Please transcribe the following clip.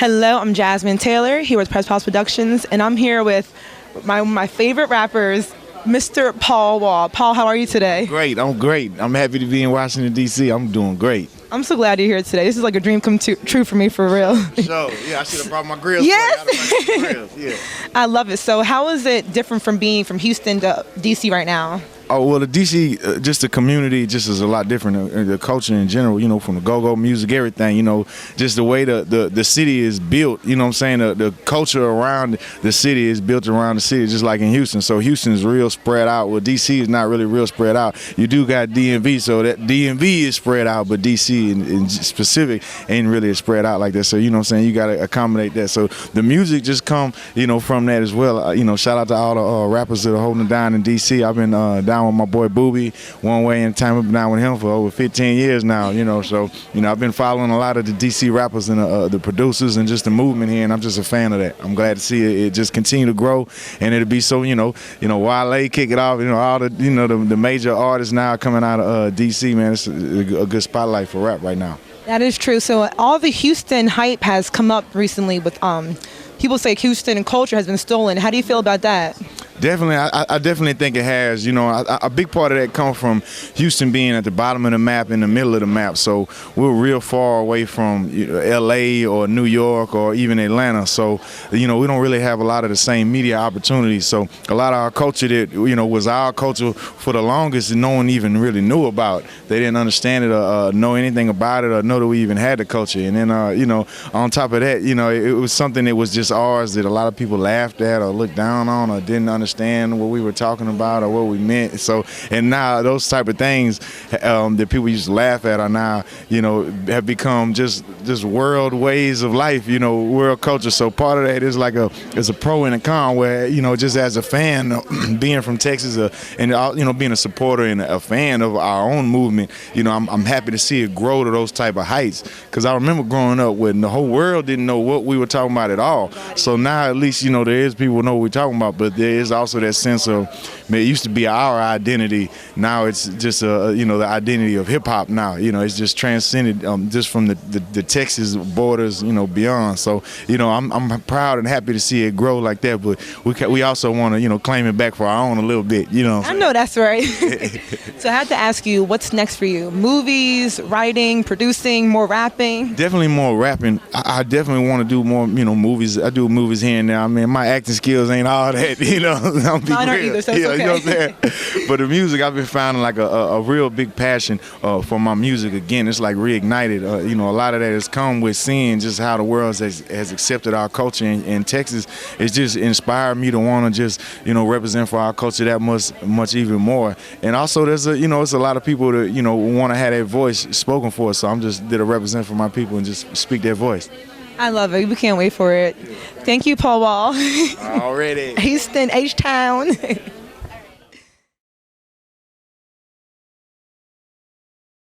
Hello, I'm Jazmin Taylor here with Press Pause Productions, and I'm here with my favorite rappers, Mr. Paul Wall. Paul, how are you today? Great, I'm great. I'm happy to be in Washington, D.C. I'm doing great. I'm so glad you're here today. This is like a dream come true for me, for real. So, yeah, I should have brought my grills. Yes! Yeah. I love it. So how is it different from being from Houston to D.C. right now? Oh, well, the D.C., just the community just is a lot different. The culture in general, you know, from the go-go music, everything, you know, just the way the city is built, you know what I'm saying? The culture around the city is built around the city, just like in Houston. So Houston is real spread out. Well, D.C. is not really real spread out. You do got DMV, so that DMV is spread out, but D.C. in specific ain't really spread out like that. So, you know what I'm saying? You got to accommodate that. So the music just come, you know, from that as well. You know, shout out to all the rappers that are holding it down in D.C. I've been down with my boy Booby one way and time. I've been down with him for over 15 years now, you know. So, you know, I've been following a lot of the D.C. rappers and the producers and just the movement here, and I'm just a fan of that. I'm glad to see it just continue to grow, and it'll be so, you know, Wale kick it off, you know, all the, you know, the major artists now coming out of D.C., man. It's a good spotlight for rap right now. That is true. So all the Houston hype has come up recently with people say Houston and culture has been stolen. How do you feel about that? Definitely, I definitely think it has. You know, a big part of that comes from Houston being at the bottom of the map, in the middle of the map. So we're real far away from L.A. or New York or even Atlanta. So, you know, we don't really have a lot of the same media opportunities. So a lot of our culture that, you know, was our culture for the longest, no one even really knew about. They didn't understand it or know anything about it or know that we even had the culture. And then, you know, on top of that, you know, it was something that was just ours that a lot of people laughed at or looked down on or didn't understand what we were talking about or what we meant. So, and now those type of things that people used to laugh at are now, you know, have become just world ways of life, you know, world culture. So part of that is like it's a pro and a con, where, you know, just as a fan, being from Texas and, you know, being a supporter and a fan of our own movement, you know, I'm happy to see it grow to those type of heights, because I remember growing up when the whole world didn't know what we were talking about at all. So now at least, you know, there is people who know what we're talking about, but there is also that sense of, man, it used to be our identity. Now it's just you know, the identity of hip hop now. You know, it's just transcended just from the Texas borders, you know, beyond. So, you know, I'm proud and happy to see it grow like that. But we also want to, you know, claim it back for our own a little bit. You know. I know that's right. So I had to ask you, what's next for you? Movies, writing, producing, more rapping? Definitely more rapping. I definitely want to do more, you know, movies. I do movies here and there. I mean, my acting skills ain't all that, you know. Mine aren't either, so it's okay. You know what I'm saying? But the music, I've been finding like a real big passion for my music again. It's like reignited. You know, a lot of that has come with seeing just how the world has accepted our culture in Texas. It's just inspired me to want to just, you know, represent for our culture that much even more. And also there's you know, it's a lot of people that, you know, want to have their voice spoken for. So I'm just there to represent for my people and just speak their voice. I love it. We can't wait for it. Thank you, Paul Wall. Already. Houston, H-Town.